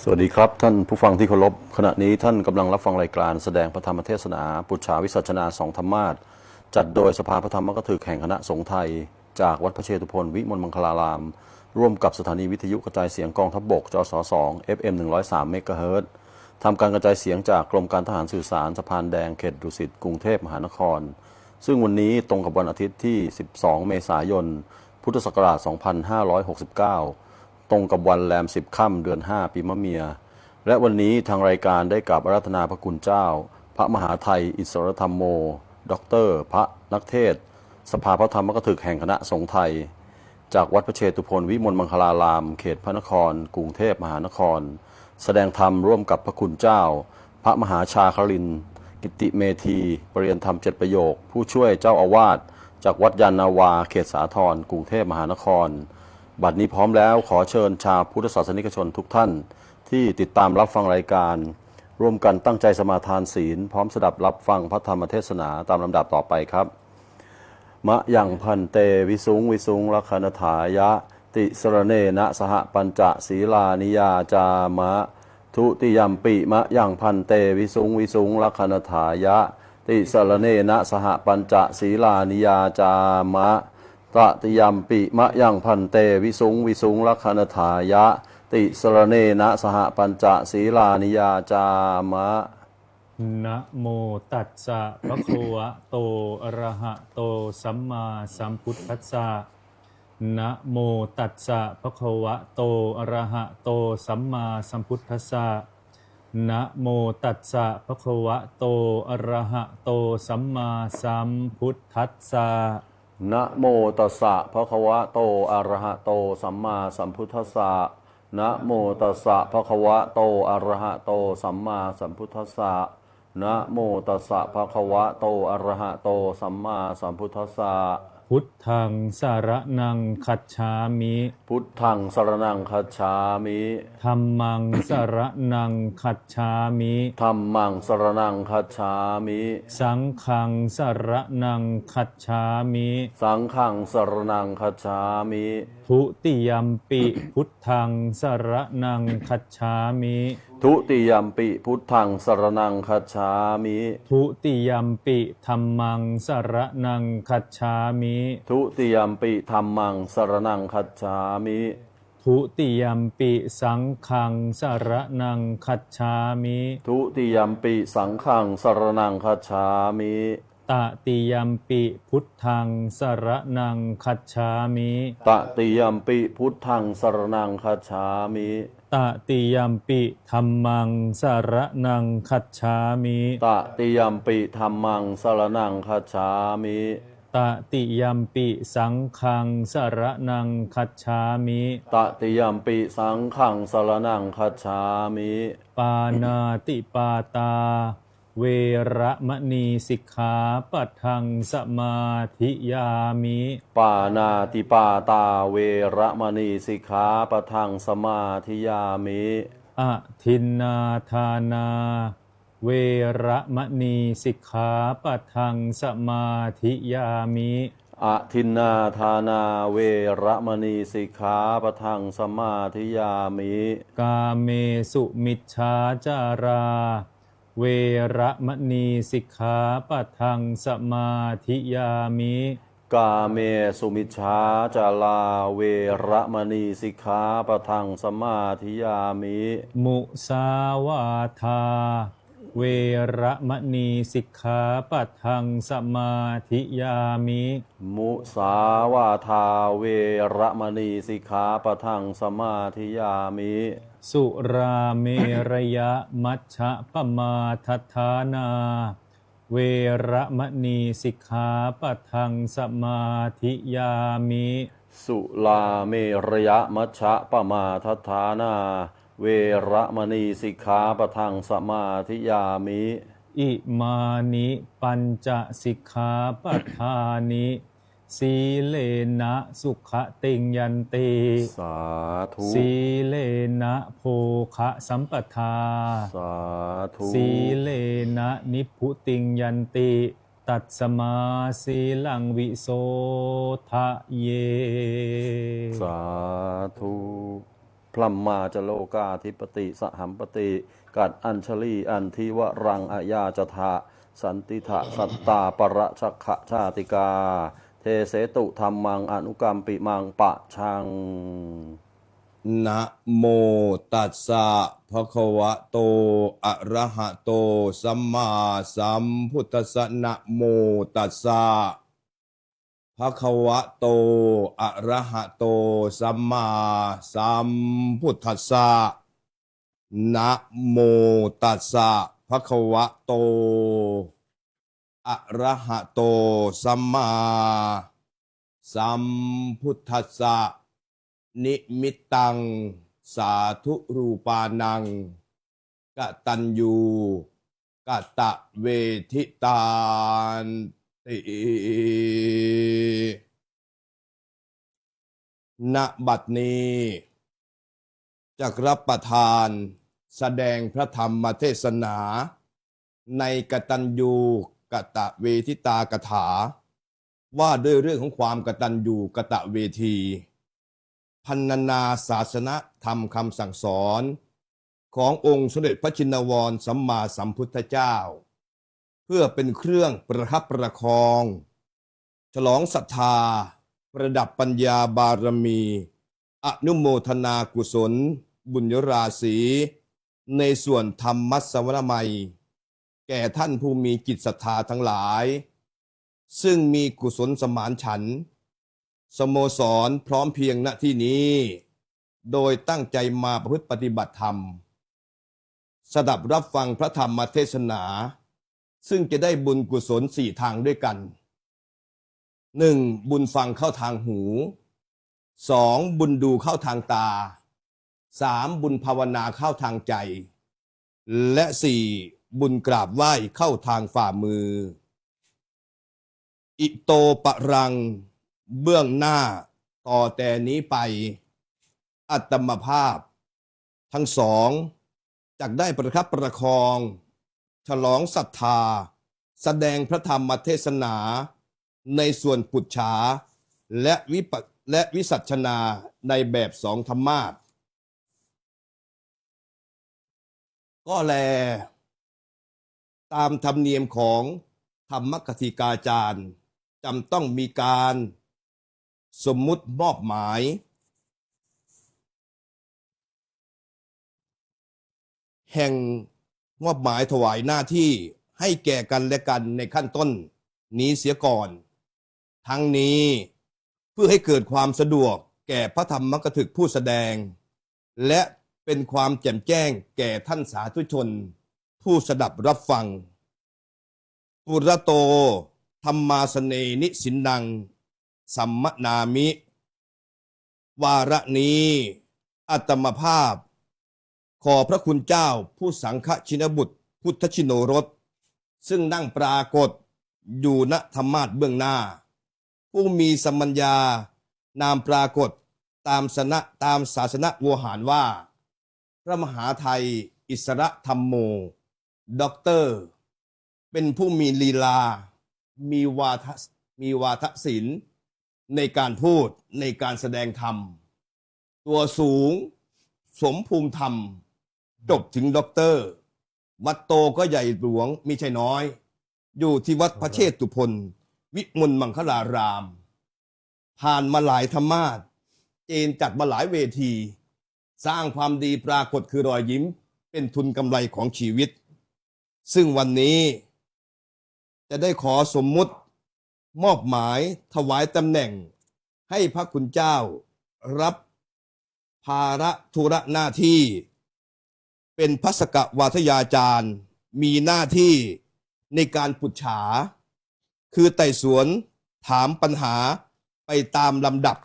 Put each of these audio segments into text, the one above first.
สวัสดีครับท่านผู้ฟังที่เคารพขณะนี้ท่านกำลังรับฟังรายการแสดงพระธรรมเทศนาปุจฉาวิสัชนาสองธรรมาสจัดโดยสภาพระธรรมกถึกแห่งคณะสงฆ์ไทยจากวัดพระเชตุพนวิมลมังคลารามร่วมกับสถานีวิทยุกระจายเสียงกองทัพบกจส2 FM 103 เมกะเฮิรตซ์ทำการกระจายเสียงจากกรมการทหารสื่อสารสะพานแดงเขตดุสิตกรุงเทพมหานครซึ่งวันนี้ตรงกับวันอาทิตย์ที่ 12 เมษายน พุทธศักราช 2569 ตรงกับวันแรม 10 ค่ำเดือน 5 ปีมะเมียและวันนี้ทางรายการได้กราบอาราธนาพระคุณเจ้าพระมหาไทยอิสรธรรมโมด็อกเตอร์พระนักเทศน์สภาพระธรรมกถึกแห่งคณะสงฆ์ไทยจากวัดพระเชตุพนวิมลมังคลารามเขตพระนครกรุงเทพมหานครแสดงธรรมร่วมกับพระคุณเจ้าพระมหาชาครินทร์กิติเมธีปริยนธรรม7ประโยคผู้ช่วยเจ้าอาวาสจากวัดยานนาวาเขตสาทรกรุงเทพมหานครบัดนี้พร้อมแล้วขอเชิญชาวพุทธศาสนิกชนทุกท่านที่ติดตามรับฟังรายการร่วมกันตั้งใจสมาทานศีลพร้อมสดับรับฟังพระธรรมเทศนาตามลำดับต่อไปครับมะยังพันเตวิสุงวิสุงลักขณถายะติสรเนนะสหปัญจศีลานิยาจามะทุติยัมปิมะยังพันเตวิสุงวิสุงลักขณถายะติสรเนนะสหปัญจศีลานิยาจามะตติยัมปิมะยังพันเตวิสุงวิสุงลักขณถายะติสรเนนะสหปัญจศีลานิยาจามะนะโมตัสสะภะคะวะโตอะระหะโตสัมมาสัมพุทธัสสะนะโมตัสสะภะคะวะโตอะระหะโตสัมมาสัมพุทธัสสะนะโมตัสสะภะคะวะโตอะระหะโตสัมมาสัมพุทธัสสะนะโมตัสสะภะคะวะโตอะระหะโตสัมมาสัมพุทธัสสะนะโมตัสสะภะคะวะโตอะระหะโตสัมมาสัมพุทธัสสะนะโมตัสสะภะคะวะโตอะระหะโตสัมมาสัมพุทธัสสะพุทธังสารนังคัจฉามิ พุทธังสรณังคัจฉามิ ธัมมังสารนังคัจฉามิ ธัมมังสรณังคัจฉามิ สังฆังสารนังคัจฉามิ สังฆังสรณังคัจฉามิ ทุติยัมปิพุทธังสารนังคัจฉามิ ทุติยัมปิพุทธังสรณังคัจฉามิ ทุติยัมปิธัมมังสารนังคัจฉามิ ทุติยัมปิธัมมังสรณังคัจฉามิ ทุติยัมปิสังฆังสารนังคัจฉามิ ทุติยัมปิสังฆังสรณังคัจฉามิ ตติยัมปิพุทธังสารนังคัจฉามิ ตติยัมปิพุทธังสรณังคัจฉามิ ตติยัมปิธัมมังสารนังคัจฉามิ ตติยัมปิธัมมังสรณังคัจฉามิ ตติยัมปิสังฆังสารนังคัจฉามิ ตติยัมปิสังฆังสรณังคัจฉามิ ปานาติปาตาเวระมณีสิกขาปัทังสมาธิยามิ ปานาติปาตาเวระมณีสิกขาปะทังสมาธิยามิ อะทินนาทานาเวระมณีสิกขาปัทังสมาธิยามิ อะทินนาทานาเวระมณีสิกขาปะทังสมาธิยามิ กาเมสุมิจฉาจาราเวระมณีสิกขาปัทังสมาธิยามิ กาเมสุมิชฌาจาลาเวระมณีสิกขาปะทังสมาธิยามิ มุสาวาทาเวระมณีสิกขาปัทังสมาธิยามิ มุสาวาทาเวระมณีสิกขาปะทังสมาธิยามิ สุราเมรยะมัชฌะปมาทัฏฐานาเวระมณีสิกขาปัทังสมาธิยามิ สุลาเมรยะมัชฌะปมาทัฏฐานาเวระมณีสิกขาปะทังสมาธิยามิ อิมานิปัญจสิกขาปัฏฐานิสีเลนะสุขติงยันติ สาธุ สีเลนะโภคะสัมปทา สาธุ สีเลนะนิพพุติงยันติตัดสมาสีลังวิโสทะเย สาธุเพ ลัมมาจโลกาธิปติสหัมปติกัดอัญชลีอันทิวรังอาญาจทะสันติทะสัตตาประชักขะชาติกาเทเสตุธรรมังอนุกรรมปิมังปะชัง นะโมตัสสะภะคะวะโตอะระหะโตสัมมาสัมพุทธัสสะนะโมตัสสะภะคะวะโตอะระหะโตสัมมาสัมพุทธัสสะนะโมตัสสะภะคะวะโตอะระหะโตสัมมาสัมพุทธัสสะนิมิตตังสาธุรูปานังกตัญญูกตเวทิตานติณบัดนี้จักรับประทานแสดงพระธรรมเทศนาในกตัญญูกตเวทิตากถาว่าด้วยเรื่องของความกตัญญูกตเวทีพรรณนาศาสนธรรมคำสั่งสอนขององค์สมเด็จพระชินวรสัมมาสัมพุทธเจ้าเพื่อเป็นเครื่องประคับประคองฉลองศรัทธาประดับปัญญาบารมีอนุโมทนากุศลบุญยราศีในส่วนธรรมสวรมัยแก่ท่านผู้มีจิตศรัทธาทั้งหลายซึ่งมีกุศลสมานฉันท์สโมสรพร้อมเพียงณที่นี้โดยตั้งใจมาประพฤติปฏิบัติธรรมสดับรับฟังพระธรรมเทศนาซึ่งจะได้บุญกุศล4ทางด้วยกัน 1. บุญฟังเข้าทางหู 2. บุญดูเข้าทางตา 3. บุญภาวนาเข้าทางใจและ 4. บุญกราบไหว้เข้าทางฝ่ามืออิโตปะรังเบื้องหน้าต่อแต่นี้ไปอัตมภาพทั้งสองจักได้ประคับประคองฉลองศรัทธาแสดงพระธรรมเทศนาในส่วนปุจฉาและวิสัชนาในแบบสองธรรมาสก็แลตามธรรมเนียมของธรรมกถิกาจารย์จำต้องมีการสมมุติมอบหมายแห่งมอบหมายถวายหน้าที่ให้แก่กันและกันในขั้นต้นนี้เสียก่อนทั้งนี้เพื่อให้เกิดความสะดวกแก่พระธรรมกถึกผู้แสดงและเป็นความแจ่มแจ้งแก่ท่านสาธุชนผู้สดับรับฟังปุระโตธรรมาสเนนิสินดังสัมมนามิวาระนี้อาตมภาพขอพระคุณเจ้าผู้สังฆชินบุตรพุทธชิโนรสซึ่งนั่งปรากฏอยู่ณธรรมาสน์เบื้องหน้าผู้มีสัมมัญญานามปรากฏตามศาสนโวหารว่าพระมหาไทยอิสระธรรมโมด็อกเตอร์เป็นผู้มีลีลามีวาทศิลป์ในการพูดในการแสดงธรรมตัวสูงสมภูมิธรรมจบถึงด็อกเตอร์วัดโตก็ใหญ่หลวงมิใช่น้อยอยู่ที่วัดพระเชตุพนวิมลมังคลารามผ่านมาหลายธรรมาสน์เจนจัดมาหลายเวทีสร้างความดีปรากฏคือรอยยิ้มเป็นทุนกำไรของชีวิตซึ่งวันนี้จะได้ขอสมมุติมอบหมายถวายตำแหน่งให้พระคุณเจ้ารับภาระธุระหน้าที่เป็นพระสกวาทยาจารย์มีหน้าที่ในการปุจฉาคือไต่สวนถามปัญหาไปตามลำดับ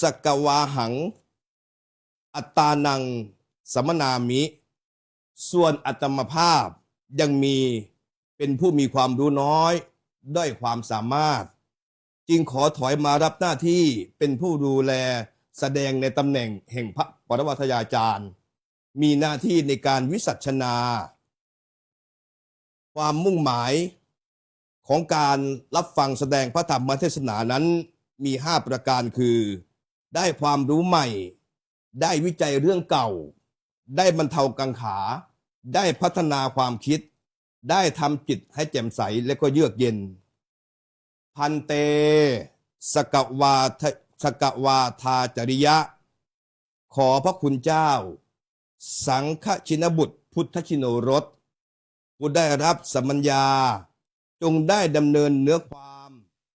สกวาหังอัตตานังสมนามิส่วนอัตมภาพยังมีเป็นผู้มีความรู้น้อยด้อยความสามารถจึงขอถอยมารับหน้าที่เป็นผู้ดูแลแสดงในตำแหน่งแห่งพระปรมัตถยาจารย์มีหน้าที่ในการวิสัชนา ความมุ่งหมายของการรับฟังแสดงพระธรรมเทศนานั้นมี5ประการคือ ได้ความรู้ใหม่ ได้วิจัยเรื่องเก่า ได้บรรเทากังขา ได้พัฒนาความคิด ได้ทำจิตให้แจ่มใสและก็เยือกเย็น พันเต สกวาทสกวาทาจริยะ ขอพระคุณเจ้า สังฆชินบุตรพุทธชิโนรสผู้ได้รับสัมมัญญา จงได้ดำเนินเนื้อความ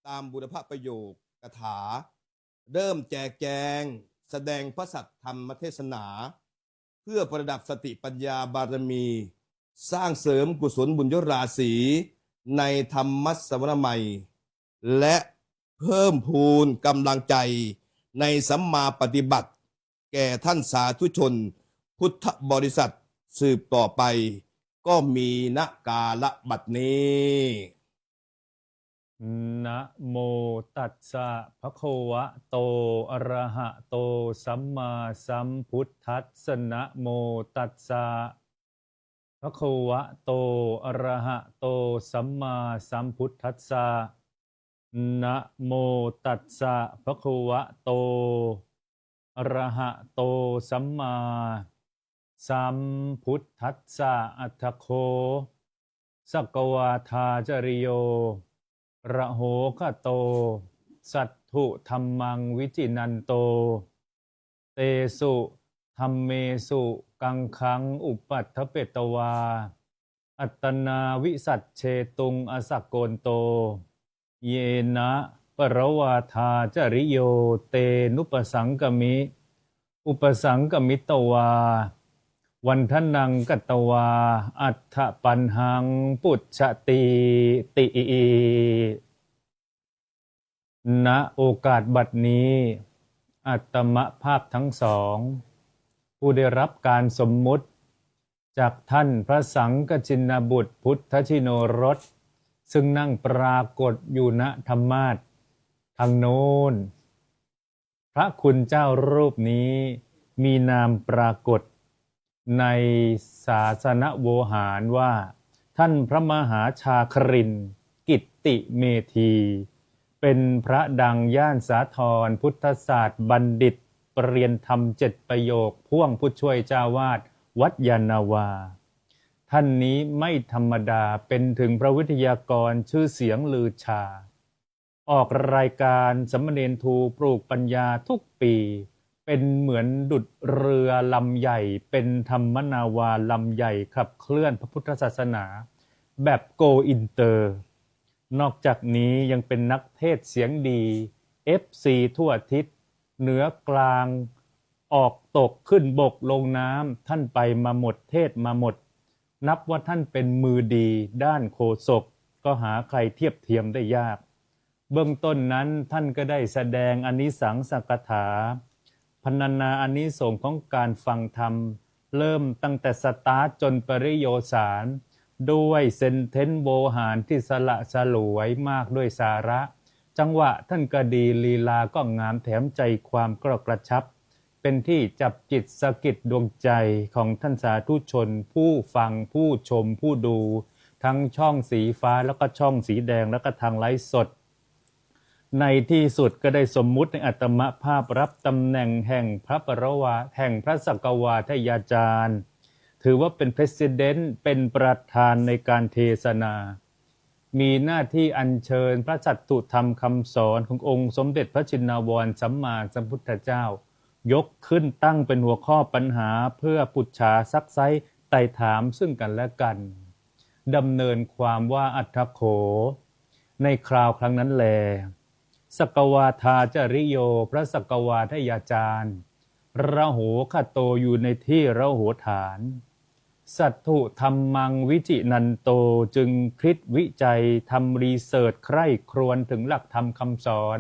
ตามบุรพประโยคกถา เริ่มแจกแจงแสดงพระสัทธรรมเทศนา เพื่อประดับสติปัญญาบารมี สร้างเสริมกุศลบุญยราศีในธรรมสวรมัย และเพิ่มพูนกำลังใจในสัมมาปฏิบัติ แก่ท่านสาธุชน พุทธบริษัทสืบต่อไป ก็มีณกาลบัดนี้ นะโมตัสสะภะคะวะโตอะระหะโตสัมมาสัมพุทธัสสะนะโมตัสสะภะคะวะโตอะระหะโตสัมมาสัมพุทธัสสะนะโมตัสสะภะคะวะโตอะระหะโตสัมมาสัมพุทธัสสะอัตถโคสกวาทาจริโยระโหคโต สัตถุธัมมังวิจินันโต เตสุธัมเมสุกังขังอุปัฏฐเปตวา อัตตนาวิสัชเชตุงอสักโกนโต เยนะปรวาทาจริโยเตนุปสังกมิ อุปสังกมิตวา วันทนังกัตตวา อัฏฐปันหังปุจฉติติณโอกาสบัดนี้ อัตมภาพทั้งสอง ผู้ได้รับการสมมุติจากท่านพระสังฆชินบุตรพุทธชิโนรสซึ่งนั่งปรากฏอยู่ณธรรมาสน์ทางโน้น พระคุณเจ้ารูปนี้มีนามปรากฏในศาสนโวหารว่า ท่านพระมหาชาครินทร์กิตติเมธี เป็นพระดังย่านสาทรพุทธศาสตร์บัณฑิตปรริยนธรรม7 ประโยคพ่วงผู้ช่วยเจ้าวาดวัดยานนาวา ท่านนี้ไม่ธรรมดาเป็นถึงพระวิทยากรชื่อเสียงลือชา ออกรายการสมณเณรทูปลูกปัญญาทุกปี เป็นเหมือนดุจเรือลำใหญ่เป็นธรรมนาวาลำใหญ่ขับเคลื่อนพระพุทธศาสนา แบบโกอินเตอร์ นอกจากนี้ยังเป็นนักเทศเสียงดี FC ทั่วทิศเหนือกลางออกตกขึ้นบกลงน้ำท่านไปมาหมดเทศมาหมด นับว่าท่านเป็นมือดีด้านโฆษกก็หาใครเทียบเทียมได้ยาก เบื้องต้นนั้นท่านก็ได้แสดงอานิสังสกถาพรรณนาอานิสงส์ของการฟังธรรม เริ่มตั้งแต่สตาร์ทจนปริโยสารด้วยเซนเทนโวหารที่สละสลวยมากด้วยสาระ จังหวะท่านก็ดีลีลาก็งามแถมใจความก็กระชับ เป็นที่จับจิตสะกิดดวงใจของท่านสาธุชน ผู้ฟังผู้ชมผู้ดู ทั้งช่องสีฟ้าแล้วก็ช่องสีแดงแล้วก็ทางไลฟ์สด ในที่สุดก็ได้สมมุติในอัตมภาพรับตำแหน่งแห่งพระปรวาแห่งพระสักวาทยาจารย์ ถือว่าเป็น President เป็นประธานในการเทศนา มีหน้าที่อัญเชิญพระสัตตุธรรมคำสอนขององค์สมเด็จพระชินวรสัมมาสัมพุทธเจ้า ยกขึ้นตั้งเป็นหัวข้อปัญหาเพื่อปุจฉาซักไซ้ไต่ถามซึ่งกันและกันดำเนินความว่าอัตถโขในคราวครั้งนั้นแล สกวาทาจริโยพระสกวาทยาจารย์ระโหคโตอยู่ในที่ระโหฐาน สัตถุธรรมังวิจินันโตจึงคิดวิจัยทำรีเสิร์ชใคร่ครวญถึงหลักธรรมคำสอน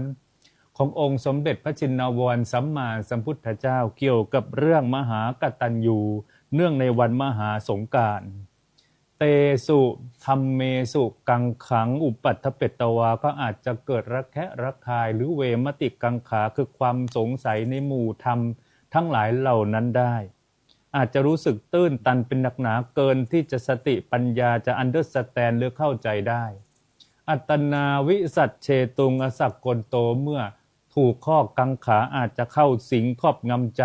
ขององค์สมเด็จพระชินวรสัมมาสัมพุทธเจ้าเกี่ยวกับเรื่องมหากตัญญูเนื่องในวันมหาสงกรานต์เตสุธัมเมสุกังขังอุปัฏฐเปตวาก็อาจจะเกิดระแคะระคายหรือเวมติกังขาคือความสงสัยในหมู่ธรรมทั้งหลายเหล่านั้นได้อาจจะรู้สึกตื้นตันเป็นหนักหนาเกินที่จะสติปัญญาจะอันเดอร์สแตนหรือเข้าใจได้อัตนาวิสัชเชตุงอสักโกนโตเมื่อ ถูกข้อกังขาอาจจะเข้าสิงครอบงำใจ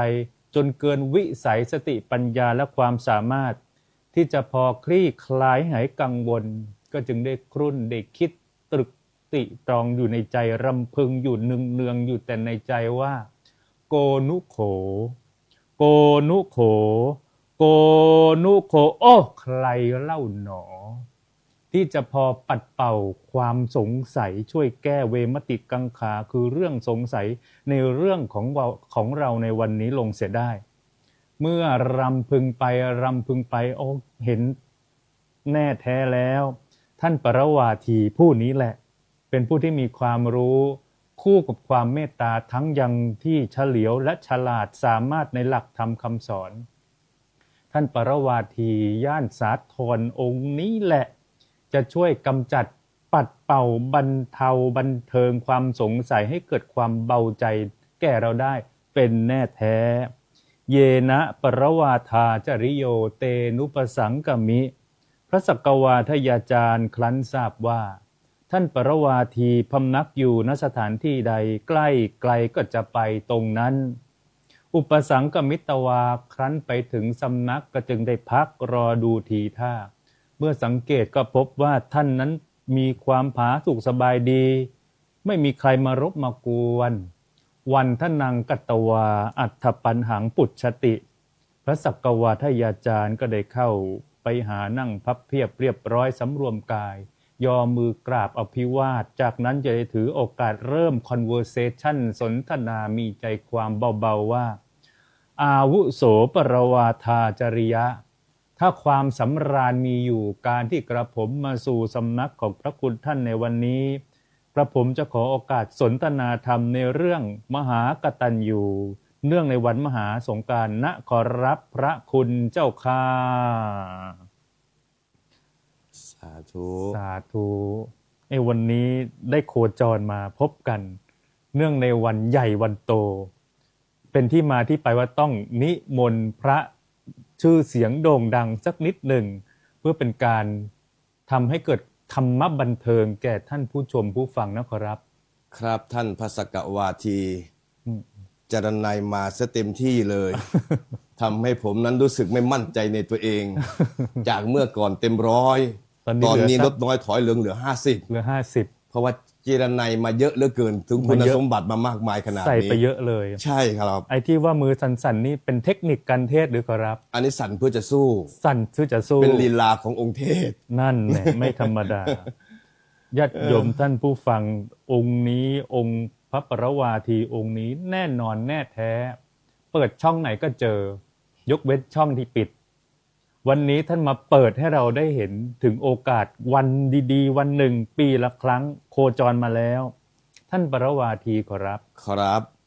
จนเกินวิสัยสติปัญญาและความสามารถที่จะพอคลี่คลายหายกังวลก็จึงได้ครุ่นได้คิดตรึกติตรองอยู่ในใจรำพึงอยู่เนืองๆอยู่แต่ในใจว่าโกนุโขโกนุโขโกนุโขโอ้ใครเล่าหนอที่จะพอปัดเป่าความสงสัยช่วยแก้เวมติกังขาคือเรื่องสงสัยในเรื่องของเราในวันนี้ลงเสียได้เมื่อรำพึงไปโอ้เห็นแน่แท้แล้วท่านปรวาทีผู้นี้แหละเป็นผู้ที่มีความรู้คู่กับความเมตตาทั้งยังที่เฉลียวและฉลาดสามารถในหลักธรรมคำสอนท่านปรวาทีย่านสาธรองค์นี้แหละจะช่วยกำจัดปัดเป่าบรรเทาบันเทิงความสงสัยให้เกิดความเบาใจแก่เราได้เป็นแน่แท้เยนะปรวาทาจริโยเตนุปสังกมิพระสักกวาทยาจารย์ครั้นทราบว่าท่านปรวาทีพำนักอยู่ณสถานที่ใดใกล้ไกลก็จะไปตรงนั้นอุปสังกมิตวาครั้นไปถึงสำนักก็จึงได้พักรอดูทีท่าเมื่อสังเกตก็พบว่าท่านนั้นมีความผาสุกสบายดีไม่มีใครมารบมากวนวันทนังกัตตวาอัฏฐปัญหังปุจฉติพระสักกวาทยาจารย์ก็ได้เข้าไปหานั่งพับเพียบเรียบร้อยสำรวมกายยอมือกราบอภิวาทจากนั้นจะได้ถือโอกาสเริ่ม conversation สนทนามีใจความเบาๆว่าอาวุโสปรวาทาจริยะถ้าความสำราญมีอยู่การที่กระผมมาสู่สำนักของพระคุณท่านในวันนี้กระผมจะขอโอกาสสนทนาธรรมในเรื่องมหากตัญญูเนื่องในวันมหาสงกรานต์ณขอรับพระคุณเจ้าค่าสาธุ สาธุวันนี้ได้โคจรมาพบกันเนื่องในวันใหญ่วันโตเป็นที่มาที่ไปว่าต้องนิมนต์พระชื่อเสียงโด่งดังสักนิดหนึ่งเพื่อเป็นการทำให้เกิดธรรมะบันเทิงแก่ท่านผู้ชมผู้ฟังนะครับครับท่านพระสักกวาทีจารณัยมาซะเต็มที่เลยทำให้ผมนั้นรู้สึกไม่มั่นใจในตัวเอง จากเมื่อก่อนเต็มร้อยตอนนี้ลดน้อยถอยเหลือ50เพราะว่าเจรนัยมาเยอะเหลือเกินถึงคุณสมบัติมามากมายขนาดนี้ใส่ไปเยอะเลยใช่ครับไอ้ที่ว่ามือสั่นๆนี่เป็นเทคนิคการเทศหรือครับอันนี้สั่นเพื่อจะสู้สั่นเพื่อจะสู้เป็นลีลาขององค์เทศนั่นแหละไม่ธรรมดาญาติโยมท่านผู้ฟังองค์นี้องค์พระปรวาทีองค์นี้แน่นอนแน่แท้เปิดช่องไหนก็เจอยกเว้นช่องที่ปิดวันนี้ท่านมาเปิดให้เราได้เห็นถึงโอกาสวันดีๆวันหนึ่งปีละครั้งโคจรมาแล้วท่านปรวาทีขอรับ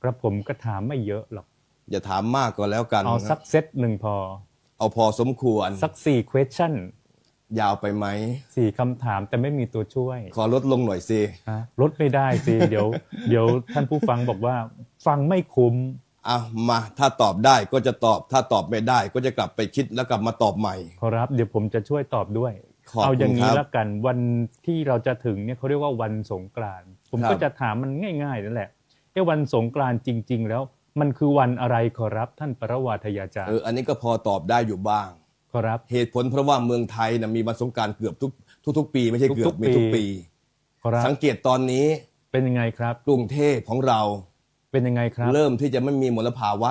กระผมก็ถามไม่เยอะหรอกอย่าถามมากก็แล้วกันเอาสักเซตหนึ่งพอเอาพอสมควรสัก4 question ยาวไปไหม4คำถามแต่ไม่มีตัวช่วยขอลดลงหน่อยสิลดไม่ได้สิเดี๋ยวท่านผู้ฟังบอกว่าฟังไม่คุ้มมาถ้าตอบได้ก็จะตอบถ้าตอบไม่ได้ก็จะกลับไปคิดแล้วกลับมาตอบใหม่ครับเดี๋ยวผมจะช่วยตอบด้วยเอาอย่างนี้แล้วกันวันที่เราจะถึงเนี่ยเขาเรียกว่าวันสงกรานต์ผมก็จะถามมันง่ายๆนั่นแหละวันสงกรานต์จริงๆแล้วมันคือวันอะไรขอรับท่านปรวาทยาจารย์อันนี้ก็พอตอบได้อยู่บ้างขอรับเหตุผลเพราะว่าเมืองไทยนะมีวันสงกรานต์เกือบทุกปีไม่ใช่เกือบมีทุกปีสังเกตตอนนี้เป็นยังไงครับกรุงเทพของเราเป็นยังไงครับเริ่มที่จะไม่มีมลภาวะ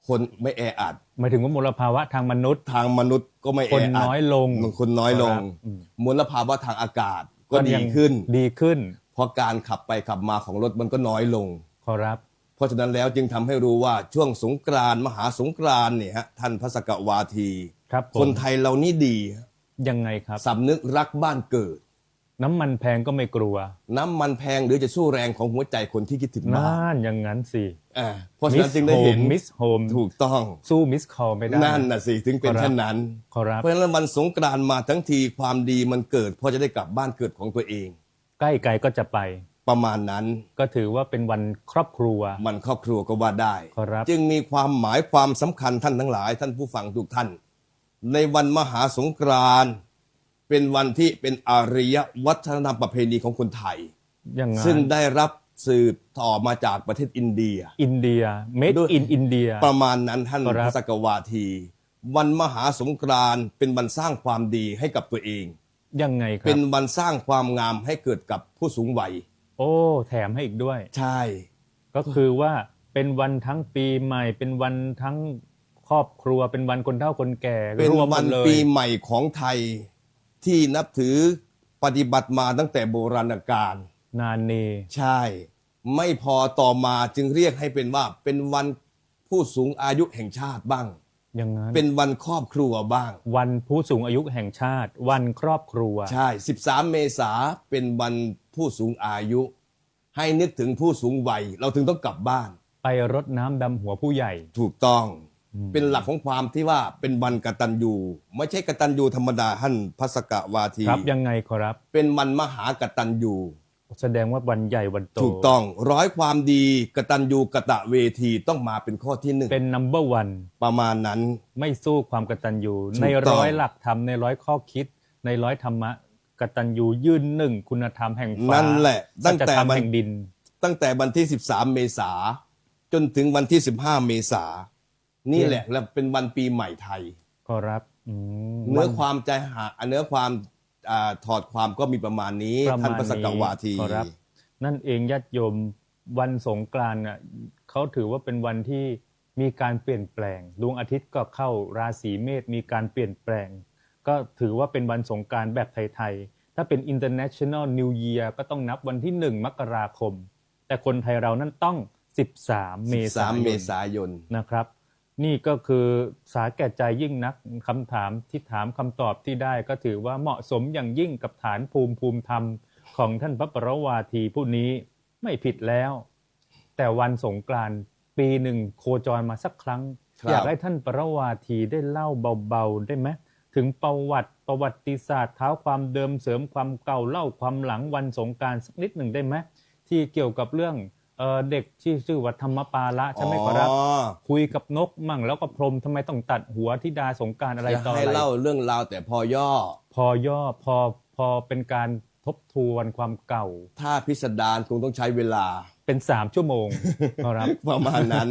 คนไม่แออัดหมายถึงว่ามลภาวะทางมนุษย์ก็ไม่แออัดคนน้อยลงคนน้อยลงมลภาวะทางอากาศก็ดีขึ้นเพราะการขับไปขับมาของรถมันก็น้อยลงครับเพราะฉะนั้นแล้วจึงทำให้รู้ว่าช่วงสงกรานต์มหาสงกรานต์เนี่ยฮะท่านพระสักกวาทีคนไทยเรานี่ดียังไงครับสำนึกรักบ้านเกิดน้ำมันแพงก็ไม่กลัวน้ำมันแพงหรือจะสู้แรงของหัวใจคนที่คิดถึงบ้านอย่างนั้นสิเพราะฉะนั้นจึงได้เห็นมิสโฮมถูกต้องสู้มิสคอลไม่ได้นั่นน่ะสิถึงเป็นเช่นนั้นเพราะฉะนั้นวันสงกรานต์มาทั้งทีความดีมันเกิดพอจะได้กลับบ้านเกิดของตัวเองใกล้ไกลก็จะไปประมาณนั้นก็ถือว่าเป็นวันครอบครัวมันครอบครัวก็ว่าได้จึงมีความหมายความสำคัญท่านทั้งหลายท่านผู้ฟังทุกท่านในวันมหาสงกรานต์เป็นวันที่เป็นอารยวัฒนธรรมประเพณีของคนไทยซึ่งได้รับ สืบต่อมาจากประเทศอินเดีย อินเดีย made ด้วย in อินเดีย ประมาณนั้นท่าน ครับ พระสกวาที วันมหาสงกรานต์เป็นวันสร้างความดีให้กับตัวเอง ยังไงครั เป็ บ นวันสร้างความงามให้เกิดกับผู้สูงวัย โอ้แถมให้อีกด้วย ใช่ ก็คือว่าเป็นวันทั้งปีใหม่ เป็นวันทั้งครอบครัว เป็นวันคนเฒ่าคนแก่ เป็น รวมหม วั ด น เลย ปีใหม่ของไทยที่นับถือปฏิบัติมาตั้งแต่โบราณกาล นานเน ใช่ ไม่พอต่อมาจึงเรียกให้เป็นว่าเป็นวันผู้สูงอายุแห่งชาติบ้าง อย่างนั้น เป็นวันครอบครัวบ้าง วันผู้สูงอายุแห่งชาติ วันครอบครัว ใช่ 13 เมษาเป็นวันผู้สูงอายุ ให้นึกถึงผู้สูงวัย เราถึงต้องกลับบ้าน ไปรดน้ำดำหัวผู้ใหญ่ ถูกต้อง เป็นหลักของความที่ว่าเป็นวันกตัญญู ไม่ใช่กตัญญูธรรมดาท่านพระสกวาที ครับยังไงขอรับ เป็นวันมหากตัญญู แสดงว่าวันใหญ่วันโต ถูกต้องร้อยความดีกตัญญูกตะเวทีต้องมาเป็นข้อที่หนึ่ง เป็น number one ประมาณนั้น ไม่สู้ความกตัญญู ถูกต้อง ในร้อยหลักธรรมในร้อยข้อคิด ในร้อยธรรมะกตัญญูยืนหนึ่งคุณธรรมแห่งฟ้า นั่นแหละ สั ตั้ง จ แต่ ธรรม วัน แห่งดิน ตั้งแต่วันที่ 13 เมษาจนถึงวันที่ 15 เมษานี่แหละและเป็นวันปีใหม่ไทย ขอรับม เนื้อความใจหาเนื้อความถอดความก็มีประมาณนี้ ประมาณ ท่านพระสกวาที ขอรับ นั่นเองญาติโยมวันสงกรานต์น่ะเขาถือว่าเป็นวันที่มีการเปลี่ยนแปลงดวงอาทิตย์ก็เข้าราศีเมษมีการเปลี่ยนแปลง ก็ถือว่าเป็นวันสงกรานต์แบบไทยๆถ้าเป็น International New Year ก็ต้องนับวันที่ 1 มกราคม แต่คนไทยเรานั่นต้อง 13 เมษา 3 ย เม น ษายน นะครับ นี่ก็คือสาแก่ใจยิ่งนักคำถามที่ถามคำตอบที่ได้ก็ถือว่าเหมาะสมอย่างยิ่งกับฐานภูมิธรรมของท่านพระปรวาทีผู้นี้ไม่ผิดแล้ว แต่วันสงกรานต์ปีหนึ่งโคจรมาสักครั้ง ครับ อยากให้ท่านปรวาทีได้เล่าเบาๆได้ไหมถึงประวัติศาสตร์เท้าความเดิมเสริมความเก่าเล่าความหลังวันสงกรานต์สักนิดหนึ่งได้ไหมที่เกี่ยวกับเรื่องเด็กที่ชื่อว่าธรรมปาละใช่ไหมครับ คุยกับนกมั่งแล้วก็พรหมทำไมต้องตัดหัวธิดาสงกรานต์อะไร จะ ต่อ ให้ อะไร เล่าเรื่องราวแต่พอย่อ พอย่อพอเป็นการทบทวนความเก่า ถ้าพิสดารคงต้องใช้เวลา เป็น3 ชั่วโมง ครับ ประมาณนั้น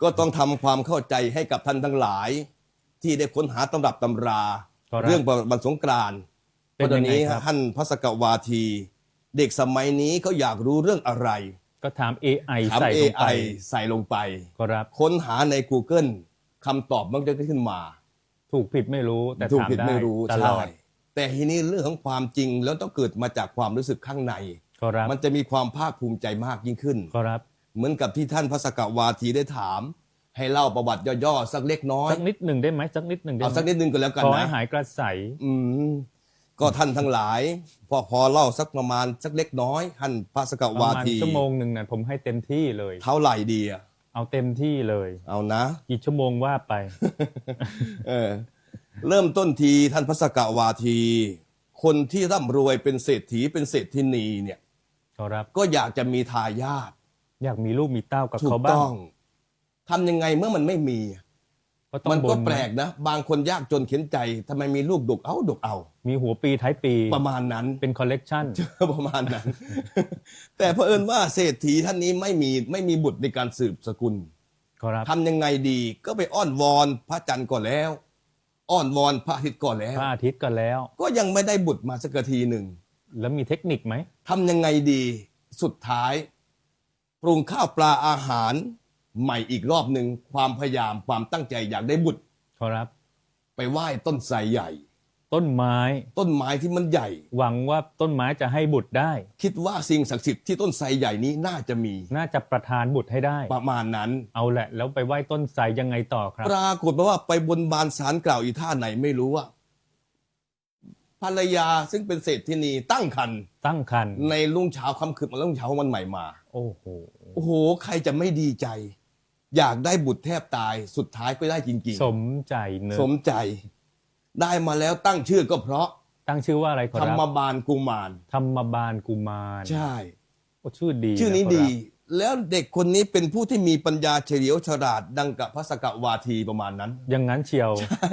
ก็ต้องทำความเข้าใจให้กับท่านทั้งหลาย ที่ได้ค้นหาตำรับตำรา ครับ เรื่องวันสงกรานต์ เป็น ตอ ยั น งไง นี้ ครับ ท่านพระสกวาที เด็กสมัยนี้เขาอยากรู้เรื่องอะไร ก็ถาม AI ถาม ใส่ลงไป AI ใส่ลงไป ครับ ค้นหาใน Google คำตอบมันจะขึ้นมา ถูกผิดไม่รู้แต่ ถูก ถาม ผิด ได้ ไม่รู้ ตล ใช่ อด แต่ทีนี้เรื่องของความจริงแล้วต้องเกิดมาจากความรู้สึกข้างใน ครับ มันจะมีความภาคภูมิใจมากยิ่งขึ้น ครับ เหมือนกับที่ท่านพระสกวาทีได้ถาม ให้เล่าประวัติย่อๆสักเล็กน้อย สักนิดหนึ่งได้ไหมสักนิดหนึ่งได้ เอา ไหม สักนิดนึงก็แล้วกัน ขอให้ นะ หายกระใส อืมก็ท่านทั้งหลาย พอเล่าสักประมาณสักเล็กน้อยท่านพระสก ประ วา มาณ ที ชั่วโมงหนึ่งนะผมให้เต็มที่เลย เท่าไหร่ดีอะ เอาเต็มที่เลย เอานะ กี่ชั่วโมงว่าไป เออเริ่มต้นทีท่านพระสกวาที คนที่ร่ำรวยเป็นเศรษฐีเป็นเศรษฐินีเนี่ย ครับ ก็อยากจะมีทายาท อยากมีลูกมีเต้ากับ ถู เขา ก บ้า ต้อง งทำยังไงเมื่อมันไม่มี ก็ต้อง มันก็ บ่น แปลกนะ บางคนยากจนเข็นใจทำไมมีลูกดกเอา มีหัวปีท้ายปี ประมาณนั้น เป็นคอลเลกชัน ประมาณนั้น แต่เผอิญว่าเศรษฐีท่านนี้ไม่มีบุตรในการสืบสกุล ครับ ทำยังไงดีก็ไปอ้อนวอนพระจันทร์ก่อนแล้ว อ้อนวอนพระอาทิตย์ก่อนแล้ว พระอาทิตย์ก็แล้ว ก็ยังไม่ได้บุตรมาสักทีหนึ่ง แล้วมีเทคนิคไหม ทำยังไงดีสุดท้ายปรุงข้าวปลาอาหารใหม่อีกรอบหนึ่งความพยายามความตั้งใจอยากได้บุตร ครับ ไปไหว้ต้นไทรใหญ่ ต้นไม้ ต้นไม้ที่มันใหญ่ หวังว่าต้นไม้จะให้บุตรได้ คิดว่าสิ่งศักดิ์สิทธิ์ที่ต้นไทรใหญ่นี้น่าจะมี น่าจะประทานบุตรให้ได้ ประมาณนั้น เอาแหละ แล้วไปไหว้ต้นไทรยังไงต่อครับ ปรากฏว่าไปบนบานศาลกล่าวอีท่าไหนไม่รู้ว่าภรรยาซึ่งเป็นเศรษฐินีตั้งครรภ์ ตั้งครรภ์ ในรุ่งเช้าค่ำคืนมารุ่งเช้าวันใหม่มา โอ้โห โอ้โห ใครจะไม่ดีใจ อยากได้บุตรแทบตายสุดท้ายก็ได้จริง สมใจเนอะ สมใจ ได้มาแล้วตั้งชื่อก็เพราะ ตั้งชื่อว่าอะไรค ธร รับ รมบาลกุมาร ธรรมบาลกุมาร ใช่ โอ้ชื่อดี ชื่อนี้ ะครับ ดี แล้วเด็กคนนี้เป็นผู้ที่มีปัญญาเฉลียวฉลาดดังกับพระสกวาทีประมาณนั้น อย่างนั้นเชียว ใช่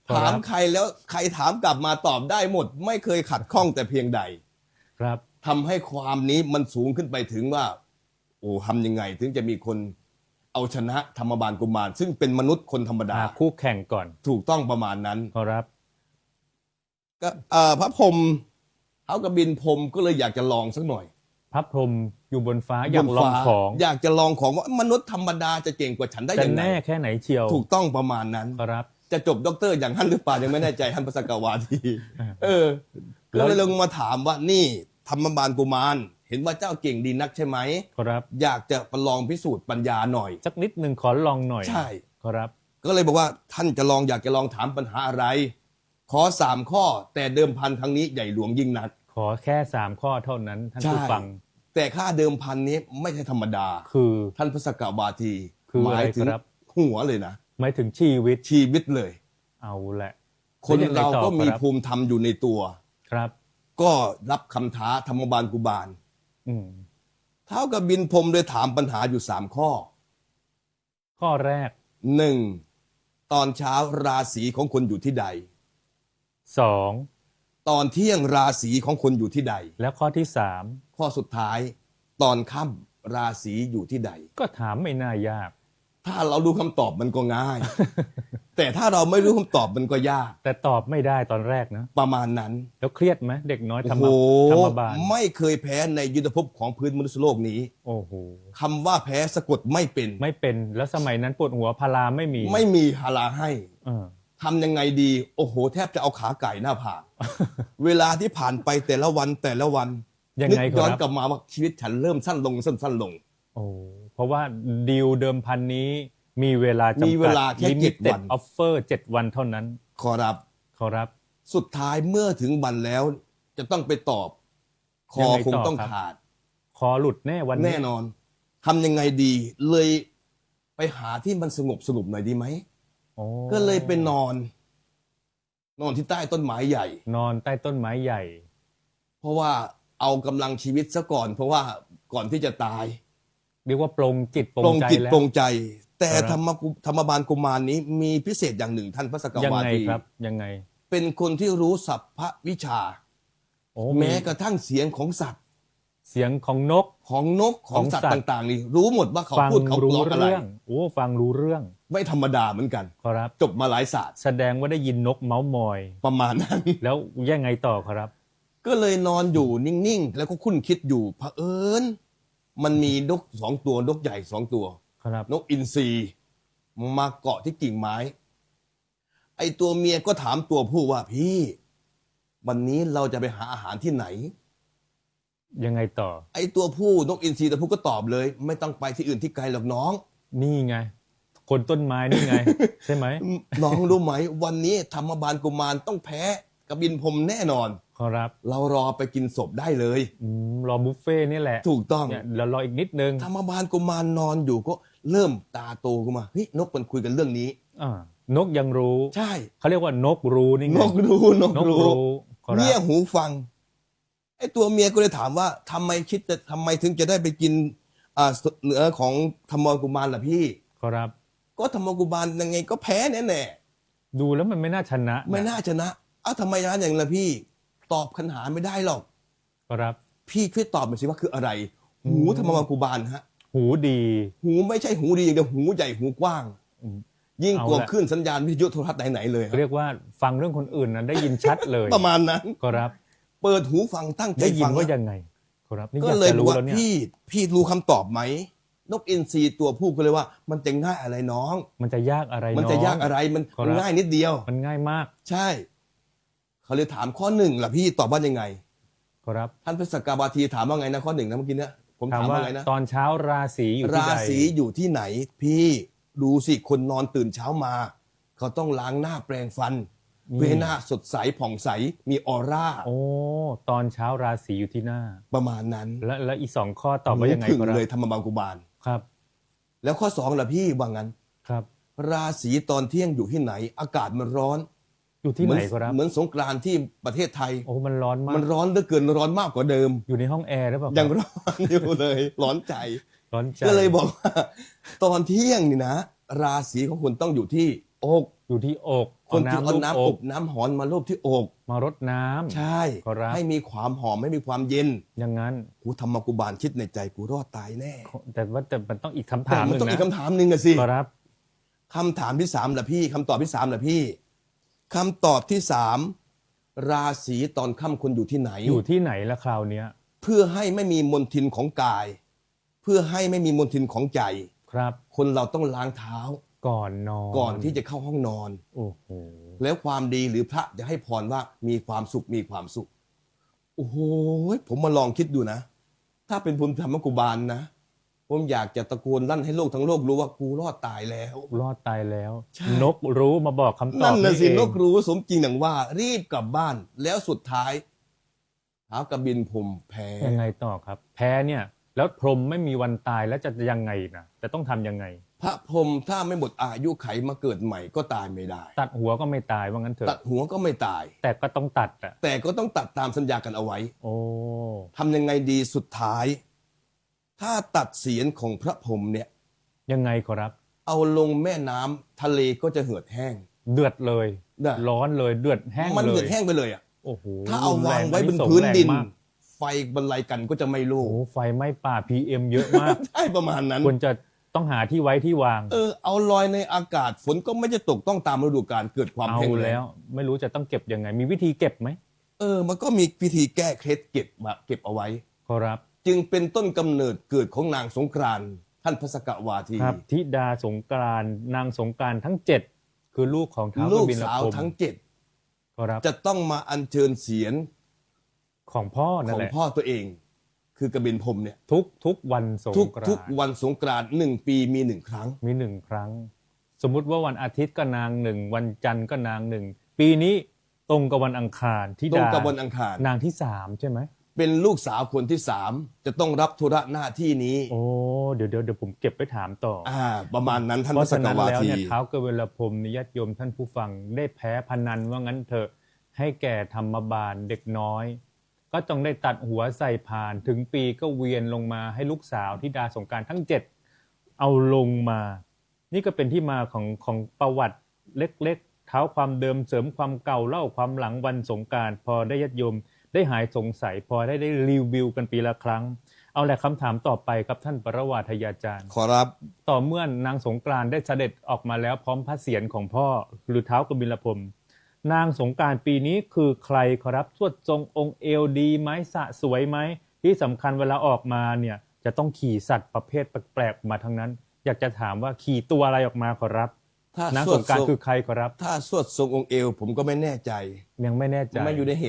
ครับ ถามใครแล้วใครถามกลับมาตอบได้หมด ไม่เคยขัดข้องแต่เพียงใด ครับ ทำให้ความนี้มันสูงขึ้นไปถึงว่า โอ้ทำยังไง ถึงจะมีคนเอาชนะธรรมบาลกุมาร ซึ่งเป็นมนุษย์คนธรรมดา หาคู่แข่งก่อน ถูกต้องประมาณนั้น ขอรับ ก็พระพรหมเขากระบินพรหมก็เลยอยากจะลองสักหน่อย พระพรหมอยู่บนฟ้าอยากลองของ อยากจะลองของว่ามนุษย์ธรรมดาจะเก่งกว่าฉันได้ จะ ยังไง แน่แค่ไหนเชียว ถูกต้องประมาณนั้น ขอรับ จะจบด็อกเตอร์อย่างท่านหรือเปล่ายังไม่แน่ใจท่านพระสกวาที แล้ว ก็เลยลงมาถามว่านี่ธรรมบาลกุมาร เห็นว่าเจ้าเก่งดีนักใช่ไหม ขอรับ อยากจะประลองพิสูจน์ปัญญาหน่อย สักนิดหนึ่งขอลองหน่อย ใช่ ขอรับ ก็เลยบอกว่าท่านจะลองอยากจะลองถามปัญหาอะไร ขอ3 ข้อ แต่เดิมพันครั้งนี้ใหญ่หลวงยิ่งนัก ขอแค่3 ข้อเท่านั้นท่านผู้ฟัง แต่ค่าเดิมพันนี้ไม่ใช่ธรรมดา คือ ท่านพระสกวาที คือ ห อะ มา ไร ยถึง ครับ หัวเลยนะ หมายถึงชีวิต ชีวิตเลย เอาแหละ คน แล้วยังไง เรา ต่อ ก็มี ครับ ภูมิธรรมอยู่ในตัว ครับ ก็รับคำท้าธรรมบาลกุบาล อืม เท่ากับบินพรหมเลยถามปัญหาอยู่3 ข้อ ข้อแรก 1. ตอนเช้าราศีของคนอยู่ที่ใด 2. ตอนเที่ยงราศีของคนอยู่ที่ใด แล้วข้อที่ ข้อสุดท้าย ตอนค่ำราศีอยู่ที่ใด 3ก็ถามไม่น่ายาก ถ้าเรารู้คำตอบมันก็ง่าย แต่ถ้าเราไม่รู้คำตอบมันก็ยาก แต่ตอบไม่ได้ตอนแรกนะ ประมาณนั้น แล้วเครียดไหมเด็กน้อยธรรม โอ้โห ธรรมบาล ไม่เคยแพ้ในยุทธภพของพื้นมนุษยโลกนี้ โอ้โห คำว่าแพ้สะกดไม่เป็น ไม่เป็นแล้วสมัยนั้นปวดหัวพาราไม่มี ไม่มีฮาลาให้ เออ ทำยังไงดี โอ้โห แทบจะเอาขาไก่หน้าผาก เวลาที่ผ่านไปแต่ละวันแต่ละวัน ยัง นึก ไงค ย้อน รับ กลับมาว่าชีวิตฉันเริ่มสั้นลงสั้นลง โอ้เพราะว่าดีลเดิมพันนี้มีเวลาจำกัด มีเวลาแค่ limited 7 วัน offer 7 วันเท่านั้น ขอรับ ขอรับ สุดท้ายเมื่อถึงวันแล้ว จะต้องไปตอบ ค ยัง อ ไง คง ต่อ ต้อง ครับ ขาด คอหลุดแน่วันนี้ แน่นอนทำยังไงดี เลยไปหาที่มันสงบหน่อยดีไหม โอ้ ก็เลยไปนอน นอนที่ใต้ต้นไม้ใหญ่ นอนใต้ต้นไม้ใหญ่ เพราะว่าเอากำลังชีวิตซะก่อน เพราะว่าก่อนที่จะตาย เรียกว่าปลงจิตปล ปรง ง ใจ จิต แล้ว ปรงใจ แต่ ครับ ธรรมบาลกุมารนี้มีพิเศษอย่างหนึ่งท่านพระสก ยัง วา ไง ที ครับยังไง เป็นคนที่รู้สัพพวิชา โอ้ แม้กระทั่งเสียงของสัตว์ เสียงของนก ของนกของสัต ของสั ว์ ตว์ ต่างๆ นี่รู้หมดว่าเขา ฟัง พูดเขา รู้ ร้องอะไร เรื่องโอ้ฟังรู้เรื่อง ไม่ธรรมดาเหมือนกัน ขอรับ จบมาหลายศาสตร์ แสดงว่าได้ยินนกเมาส์มอย ประมาณนั้น แล้วยังไงต่อครับ ก็เลยนอนอยู่นิ่งๆ แล้วก็คุ้นคิดอยู่เผอิญมันมีนก2 ตัวนกใหญ่2 ตัว ครับ นกอินทรีมาเกาะที่กิ่งไม้ ไอตัวเมียก็ถามตัวผู้ว่าพี่ วันนี้เราจะไปหาอาหารที่ไหน ยังไงต่อ ไอตัวผู้นกอินทรีตัวผู้ก็ตอบเลย ไม่ต้องไปที่อื่นที่ไกลหรอกน้อง นี่ไง คนต้นไม้นี่ไง ใช่ไหม น้องรู้ไหม วันนี้ธรรมบาลกุมารต้องแพ้กบินพรหมแน่นอน ขอรับ เรารอไปกินศพได้เลย รอบุฟเฟ่ต์นี่แหละ ถูกต้อง เนี่ยเรารออีกนิดนึง ธรรมบาลกุมารนอนอยู่ก็เริ่มตาโตขึ้นมาเฮ้ยนกมันคุยกันเรื่องนี้ นกยังรู้ ใช่ เขาเรียกว่านกรู้นี่ไง นกรู้นก นก รู้ รู้ขอรับ เงี่ยหูฟังไอ้ตัวเมียก็เลยถามว่าทำไมถึงจะได้ไปกินเนื้อของธรรมกุมารล่ะพี่ ขอรับ ก็ธรรมกุมารยังไงก็แพ้แน่ ดูแล้วมันไม่น่าชนะ ๆไม่น่าชนะเอ้าทำไมอย่างนั้นล่ะพี่ ตอบปัญหาไม่ได้หรอก ขอรับ พี่ช่วยตอบมาสิว่าคืออะไร หูธรรมกุมารฮะ หูดี หูไม่ใช่หูดีอย่างเดียวหูใหญ่หูกว้าง อืม ยิ่งกว่า เอาละ คลื่นสัญญาณวิทยุโทรทัศน์ไหนๆเลยฮะ เรียกว่าฟังเรื่องคนอื่นนะได้ยินชัดเลย ประมาณนั้น ขอรับ เปิดหูฟังตั้งใจ ได้ยิ ฟั น ง ว่า นะ ยังไงขอรับนี่ ก็ อยาก เลย จะ บอก รู้ ว่า แล้วเนี่ย พี่รู้คำตอบไหมนกอินทรีตัวผู้ก็เลยว่า มันจะง่ายอะไรน้อง มันจะยากอะไร มัน น้อง จะยากอะไรมัน ขอรับ ง่ายนิดเดียว มันง่ายมาก ใช่ เขาเลยถามข้อ 1ล่ะพี่ตอบว่ายังไง ขอรับ ท่านพระสกกาบาทีถามว่าไงนะข้อ 1นะเมื่อกี้เนี่ยผม ถาม ถาม ว่า ว่าไงนะ ตอนเช้าราศีอยู่ที่ รา ใด ศีอยู่ที่ไหน พี่ดูสิคนนอนตื่นเช้ามา เขาต้องล้างหน้าแปรงฟัน เพื่อให้หน้าสดใสผ่องใสมีออร่า โอ้ตอนเช้าราศีอยู่ที่หน้า ประมาณนั้น แล้วอีก2 ข้อตอบว่ายังไง ถึง ขอรับ เลยธรรมบาลกุบาล ครับ แล้วข้อ 2ล่ะพี่ว่างั้น ครับ ราศีตอนเที่ยงอยู่ที่ไหน อากาศมันร้อน อยู่ที่ไหนขอรับ เหมือนสงกรานต์ที่ประเทศไทย โอ้มันร้อนมาก มันร้อนเหลือเกินร้อนมากกว่าเดิม อยู่ในห้องแอร์หรือเปล่า ยัง ครับ ร้อนอยู่เลย ร้อนใจ ร้อนใจ ก็เลยบอกว่า ตอนเที่ยงนี่นะ ราศีของคุณต้องอยู่ที่อก อยู่ที่อก คนจึงเอา ลูบ น้ำอบน้ำหอมมาลูบที่อก มารดน้ำ ใช่ ครับ ให้มีความหอมให้มีความเย็น อย่างนั้น กูธรรมกุบาลคิดในใจกูรอดตายแน่ แต่มันต้องอีกคำ แต่ ถามห มัน นึ่ง ต้อง นะ อีกคำถามหนึ่งอะสิ ครับ คำถามที่สามล่ะพี่คำตอบที่สามล่ะพี่คำตอบที่สามราศีตอนค่ำคุณอยู่ที่ไหน อยู่ที่ไหนละคราวเนี้ย เพื่อให้ไม่มีมลทินของกาย เพื่อให้ไม่มีมลทินของใจ ครับ คนเราต้องล้างเท้า ก่อนนอน ก่อนที่จะเข้าห้องนอน โอ้โห แล้วความดีหรือพระจะให้พรว่ามีความสุขมีความสุข โอ้โหผมมาลองคิดดูนะ ถ้าเป็นภูมิธรรมกุบาลนะ ผมอยากจะตะโกนลั่นให้โลกทั้งโลกรู้ว่ากูรอดตายแล้ว รอดตายแล้ว ใช่ นกรู้มาบอกคำตอบ นั่นนะสิ เอง นกรู้สมจริงดังว่า รีบกลับบ้าน แล้วสุดท้ายเท้ากระบินผมแพ้ ยังไงต่อครับ แพ้เนี่ย แล้วพรหมไม่มีวันตายแล้วจะยังไงนะจะต้องทำยังไง พระพรหมถ้าไม่หมดอายุไขมาเกิดใหม่ก็ตายไม่ได้ ตัดหัวก็ไม่ตายว่างั้นเถ ตั อะ ดหัวก็ไม่ตาย แต่ก็ต้องตัดอ่ะ แต่ก็ต้องตัดตามสัญญากันเอาไว้ โอ้ ทำยังไงดีสุดท้าย ถ้าตัดเสียนของพระพรหมเนี่ย ยังไงครับ เอาลงแม่น้ำทะเลก็จะเหือดแห้ง เดือดเลย ได้ ร้อนเลยเดือดแห้ง มัน เล เหือย ดแห้งไปเลยอ่ะ โอ้โห ถ้าเอาวางไว้บน รุ พื้น แรง ดิน มาก ไฟบรรลัยกันก็จะไม่ลุ โอ้ ก โหไฟไหม้ป่า PM เยอะมาก ใช่ประมาณนั้น ควรจะต้องหาที่ไว้ที่วาง เอาลอยในอากาศฝนก็ไม่จะตกต้องตามฤดูกาลเกิดความ เอา แห้งแล้ แล้ว ว ไม่รู้จะต้องเก็บยังไง มีวิธีเก็บไหม มันก็มีวิธีแก้เคล็ดเก็บเอาไว้ ครับ จึงเป็นต้นกำเนิดเกิดของนางสงกรานต์ท่านพระสกวาที ครับธิดาสงกรานต์นางสงกรานต์ทั้ง 7 คือลูกของท้าว ลู ก ก บิล สาว พรหม ทั้งเจ็ด ครับ จะต้องมาอัญเชิญเสียน ของพ่อ ข นั่น อง แหละ พ่อตัวเอง คือกบินพรหมเนี่ย ทุกวันสง ทุก กราน ทุก ต์ วันสงกรานต์1 ปีมี 1 ครั้ง มี1 ครั้ง สมมุติว่าวันอาทิตย์ก็นางหนึ่งวันจันทร์ก็นางหนึ่งปีนี้ตรงกับวันอังคารธิ ตรง ดา กับวันอังคาร นางที่ 3 ใช่ไหม เป็นลูกสาวคนที่ 3 จะต้องรับธุระหน้าที่นี้ โอ้เดี๋ยวผมเก็บไปถามต่อ ประมาณนั้นท่าน เพ พ ราะ ระส ฉะ ก นั้น วา แล้ว ที เนี่ยท้าวกบิลพรหมนิยตโยมท่านผู้ฟังได้แพ้พนันว่างั้นเถอะให้แก่ธรรมบาลเด็กน้อย ก็ต้องได้ตัดหัวใส่พานถึงปีก็เวียนลงมาให้ลูกสาวธิดาสงกรานต์ทั้ง 7 เอาลงมา นี่ก็เป็นที่มาของประวัติเล็กๆเท้าความเดิมเสริมความเก่าเล่าความหลังวันสงกรานต์พอได้ญาติโยมได้หายสงสัยพอได้รีวิวกันปีละครั้ง เอาแหละคำถามต่อไปครับท่านปรวาทยาจารย์ ขอรับ ต่อเมื่อนางสงกรานต์ได้เสด็จออกมาแล้วพร้อมพระเศียรของพ่อหรือท้าวกบิลพรหมนางสงกรานต์ปีนี้คือใครครับสวดทรงองค์เอวดีไหมสะสวยไหมที่สำคัญเวลาออกมาเนี่ยจะต้องขี่สัตว์ประเภทแปลกๆมาทั้งนั้น อยากจะถามว่าขี่ตัวอะไรออกมาครับ ถ้าน าง ส ส วด งกราน ทร ต์ ง คือใครครับ ถ้าสวดทรงองค์เอวผมก็ไม่แน่ใจ ยังไม่แน่ใจ ไม่อยู่ในเห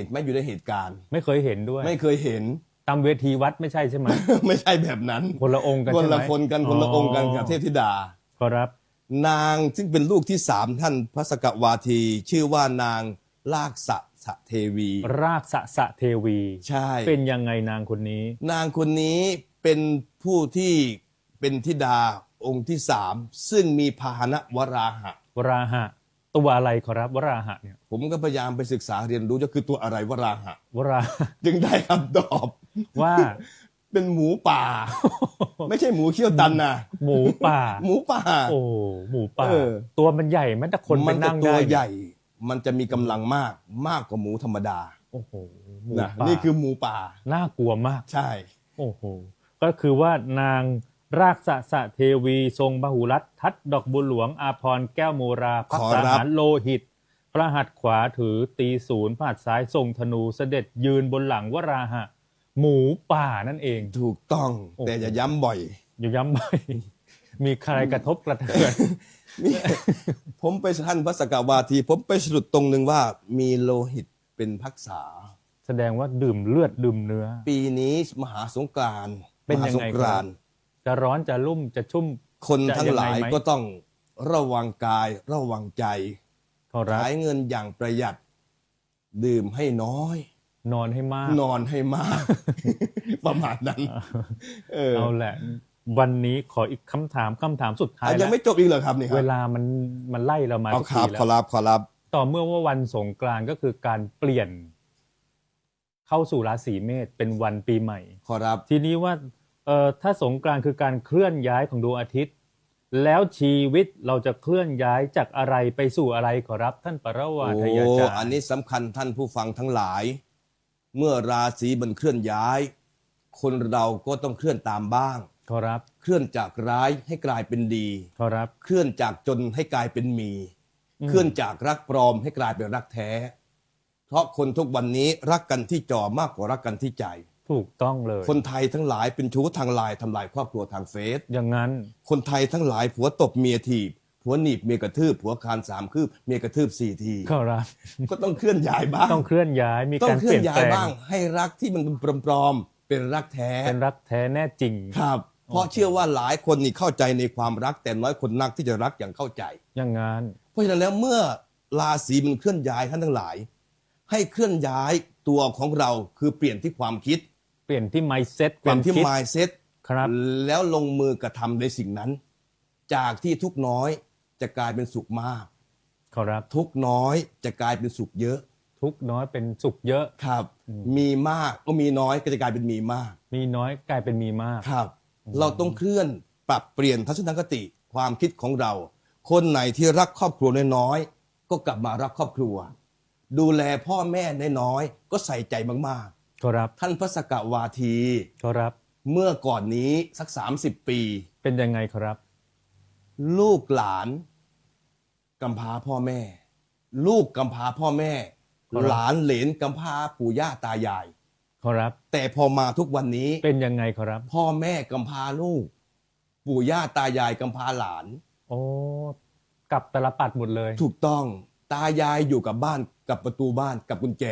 ตุการณ์ ไม่เคยเห็นด้วย ไม่เคยเห็น ตามเวทีวัดไม่ใช่ใช่ไหม ไม่ใช่แบบนั้น คนละองค์กัน คน ใช่ไหม ละคนกันคนละองค์กันกับเทพธิดา ครับ นางซึ่งเป็นลูกที่ 3 ท่านพระสกวาที ชื่อว่านางลากษะสะเทวี รากสะเทวี ใช่ เป็นยังไงนางคนนี้ นางคนนี้เป็นผู้ที่เป็นธิดาองค์ที่ 3 ซึ่งมีพาหนะวราหะ วราหะ ตัวอะไรครับวราหะเนี่ย ผมก็พยายามไปศึกษาเรียนรู้จะคือตัวอะไรวราหะ วรา จึงได้คำตอบ ว่า เป็นหมูป่า ไม่ใช่หมูเขี้ยวตันนะ หมูป่า หมูป่า โอ้หมูป่า เออ ตัวมันใหญ่ไหมแต่คนไป มันจะ นั่ง ตั ได้ ว เนี่ย ใหญ่ มันจะมีกำลังมากกว่าหมูธรรมดา โอ้โหหมู นะ ป่า นี่คือหมูป่า น่ากลัวมาก ใช่ โอ้โหก็คือว่านางรากสะเทวีทรงบหุรัตน์ทัดดอกบัวหลวงอาภรณ์แก้วโมราพัก ขอ ษา รับ หารโลหิต พระหัตถ์ขวาถือตีศูนย์พระหัตถ์ซ้ายทรงธนูเสด็จยืนบนหลังวราหะ หมูป่านั่นเอง ถูกต้อง โอ้โห แต่อย่าย้ำบ่อย อย่าย้ำไป มีใครกระทบกระเทือน นี่ ผมไปท่านพระสกวาที ผมไปสรุปตรงหนึ่งว่ามีโลหิตเป็นพักษา แสดงว่าดื่มเลือดดื่มเนื้อ ปีนี้มหาสงกรานต์ เป็น มหา ยัง ส ไง ง ค ก รั รา บ นต์ จะร้อนจะรุ่มจะชุ่ม คนทั้งหลาย จะยังไงไหม ก็ต้องระวังกายระวังใจ ขอรับ ใช้เงินอย่างประหยัด ดื่มให้น้อย นอนให้มาก นอนให้มาก ประมาณนั้น เอาแหละ วันนี้ขออีกคำถามสุดท้าย ยั แล้ ง ว ไม่จบอีกเหรอครับนี่ค เว รับ ลามันไล่เรามา เอา ทุก ครั ที บ แล้ ขอ ว รับขอรับ ต่อเมื่อว่าวันสงกรานต์ก็คือการเปลี่ยน เข้าสู่ราศีเมษเป็นวันปีใหม่ ขอรับ ทีนี้ว่าถ้าสงกรานต์คือการเคลื่อนย้ายของดวงอาทิตย์ แล้วชีวิตเราจะเคลื่อนย้ายจากอะไรไปสู่อะไรขอรับท่านปรวาทยาจารย์ อันนี้สำคัญท่านผู้ฟังทั้งหลาย เมื่อราศีมันเคลื่อนย้าย คนเราก็ต้องเคลื่อนตามบ้าง ขอรับ เคลื่อนจากร้ายให้กลายเป็นดี ขอรับ เคลื่อนจากจนให้กลายเป็นมี เคลื่อนจากรักปลอมให้กลายเป็นรักแท้ เพราะคนทุกวันนี้รักกันที่จอมากกว่ารักกันที่ใจ ถูกต้องเลย คนไทยทั้งหลายเป็นชู้ทางไลน์ทำลายครอบครัวทางเฟซ อย่างนั้น คนไทยทั้งหลายผัวตบเมียถีบผัวหนีบเมียกระทืบผัวคาน3 คืบเมียกระทืบ4 ที ขอรับ ก็ต้องเคลื่อนย้ายบ้าง ต้องเคลื่อนย้ายมี ต้อ การ งเค เป ลื่อ ลี่ น ยน ย้า แป ย ลง บ้างให้รักที่มันปลอมๆเป็นรักแท้ เป็นรักแท้แน่จริง ครับ เพราะเชื่อว่าหลายคนนี่เข้าใจในความรักแต่น้อยคนนักที่จะรักอย่างเข้าใจ อย่างนั้น เพราะฉะนั้นแล้วเมื่อราศีมันเคลื่อนย้ายท่านทั้งหลาย ให้เคลื่อนย้ายตัวของเราคือเปลี่ยนที่ความคิด เปลี่ยนที่ mindset เปลี่ยนที่ ความคิด mindset ครับ แล้วลงมือกระทำในสิ่งนั้น จากที่ทุกข์น้อยจะกลายเป็นสุขมาก ขอรับ ทุกข์น้อยจะกลายเป็นสุขเยอะ ทุกน้อยเป็นสุขเยอะ ครับ มีมากก็มีน้อยก็จะกลายเป็นมีมาก มีน้อยกลายเป็นมีมาก ครับ เราต้องเคลื่อนปรับเปลี่ยนทัศนคติความคิดของเรา คนไหนที่รักครอบครัวน้อยๆก็กลับมารักครอบครัว ดูแลพ่อแม่น้อยๆก็ใส่ใจมาก ขอรับ ๆท่านพระสกวาที ขอรับ เมื่อก่อนนี้สัก30 ปี เป็นยังไงขอรับ ลูกหลานกำพร้าพ่อแม่ ลูกกำพร้าพ่อแม่ ครับ หลานเหลนกำพร้าปู่ย่าตายาย ขอรับ แต่พอมาทุกวันนี้ เป็นยังไงขอรับ พ่อแม่กำพร้าลูก ปู่ย่าตายายกำพร้าหลาน โอ้กลับตลปัดหมดเลย ถูกต้องตายายอยู่กับบ้านกับประตูบ้านกับกุญแจ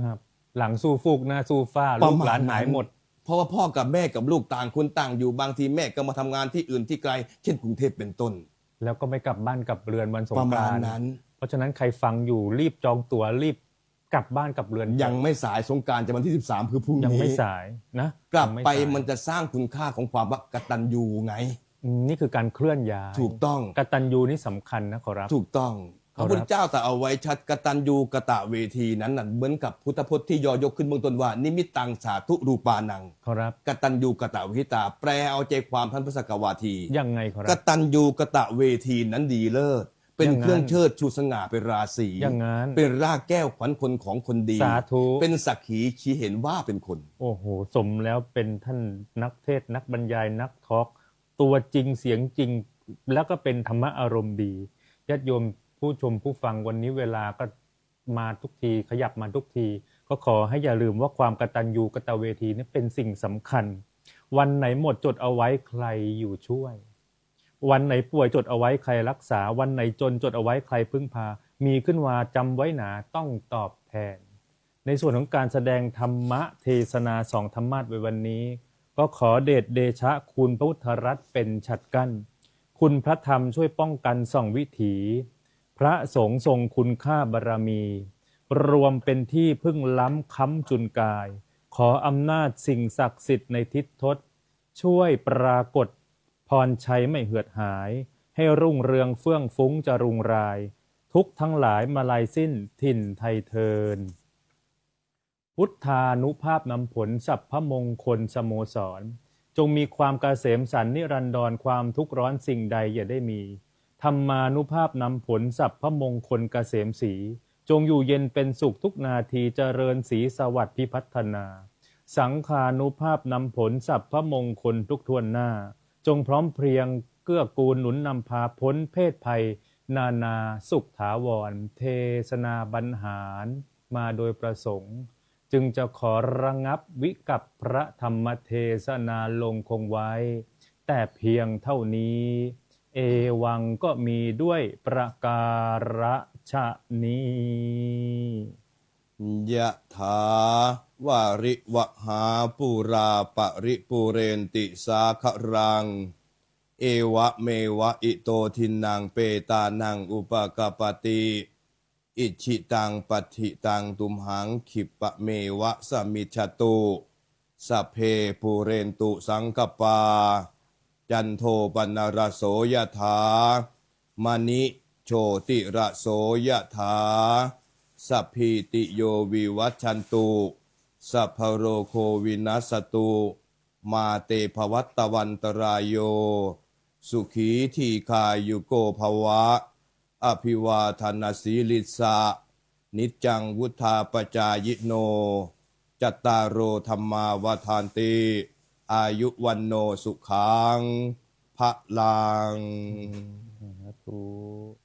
ครับ หลังสู้ฟูกหน้าสู้ฟ้า ป ลู ระ ก มาณ หลานหาย นั้น หมด เพราะว่าพ่อกับแม่กับลูกต่างคนต่างอยู่บางทีแม่ก็มาทำงานที่อื่นที่ไกล เช่นกรุงเทพเป็นต้น แล้วก็ไม่กลับบ้านกลับเรือนวันสง ประ ก มาณ รานต์ นั้น เพราะฉะนั้นใครฟังอยู่รีบจองตั๋วรีบกลับบ้านกลับเรือน ยังไม่สายสงกรารจะวันที่ 13 คือพรุ่งนี้ ยังไม่สายนะ กลับ ยังม่ ไป สาย มันจะสร้างคุณค่าของความกตัญญูไง นี่คือการเคลื่อนย้าย ถูกต้อง กตัญญูนี่สำคัญนะขอรับ ถูกต้องพ ครับ ระพุทธเจ้าแต่เอาไว้ชัดกตัญญูกตะเวทีนั้นน่ะเหมือนกับพุทธพจน์ที่ยอยกขึ้นเบื้องต้นว่า นิมิตตังสาธุรูปานัง ขอรับ กตัญญูกตะเวทิตา แปลเอาใจความท่านพระสกวาที ยังไงขอรั ก บ ตัญญูกตะเวทีนั้นดีเลิศเป็น อย่างนั้น เครื่องเชิดชูสง่าเป็นราศี อย่างนั้น เป็นรากแก้วขวัญคนของคนดี สาธุ เป็นสักขีชี้เห็นว่าเป็นคน โอ้โห สมแล้วเป็นท่านนักเทศน์นักบรรยายนักทอล์กตัวจริงเสียงจริง แล้วก็เป็นธรรมะอารมณ์ดีญาติโยมผู้ชมผู้ฟังวันนี้เวลาก็มาทุกทีขยับมาทุกที ก็ขอให้อย่าลืมว่าความกตัญญูกตเวทีนี่เป็นสิ่งสำคัญ วันไหนหมดจดเอาไว้ใครอยู่ช่วย วันไหนป่วยจดเอาไว้ใครรักษา วันไหนจนจดเอาไว้ใครพึ่งพา มีขึ้นมาจำไว้หนาต้องตอบแทน ในส่วนของการแสดงธรรมะเทศนาสองธรรมาสน์ไว้วันนี้ ก็ขอเดชเดชะคุณพระพุทธรัตน์เป็นฉัตรกั้น คุณพระธรรมช่วยป้องกันส่องวิถี พระสงฆ์ทรงคุณค่าบารมี รวมเป็นที่พึ่งล้ำค้ำจุนกาย ขออำนาจสิ่งศักดิ์สิทธิ์ในทิศทศช่วยปรากฏพรชัยไม่เหือดหาย ให้รุ่งเรืองเฟื่องฟุ้งจรุงราย ทุกทั้งหลายมาลายสิ้นถิ่นไทยเทิน พุทธานุภาพนำผลสัพพมงคลสโมสร จงมีความเกษมสันต์นิรันดรความทุกข์ร้อนสิ่งใดอย่าได้มี ธรรมานุภาพนำผลสัพพมงคลเกษมศรีจงอยู่เย็นเป็นสุขทุกนาทีเจริญศรีสวัสดิ์พิพัฒนา สังฆานุภาพนำผลสัพพมงคลทุกทวนหน้า จงพร้อมเพรียงเกื้อกูลหนุนนำพาพ้นเพศภัย นานาสุขถาวร เทศนาบรรหารมาโดยประสงค์ จึงจะขอระงับวิกับพระธรรมเทศนาลงคงไว้ แต่เพียงเท่านี้ เอวังก็มีด้วยประการฉะนี้ ยะถาวาริวหาปูราปริปูเรนติสาครัง เอวะเมวะอิโตทินังเปตานังอุปกปปติอิชิตังปัฏฐิตังตุมหังขิปะเมวะสมิจฉตุสัพเพปูเรนตุสังกปาจันโทปนรโสยถามณิโชติระโสยถาสัพพิติโยวิวัชชันตุสัพพโรโควินัสตุมาเตภวัตตวันตรายโย สุขีทีคายุโกภวะอภิวาทนาสีลิสะนิจจังวุธาปจายโนจัตตารโอธรรมาวาทานติอายุวันโนสุขังพระลัง สาธุ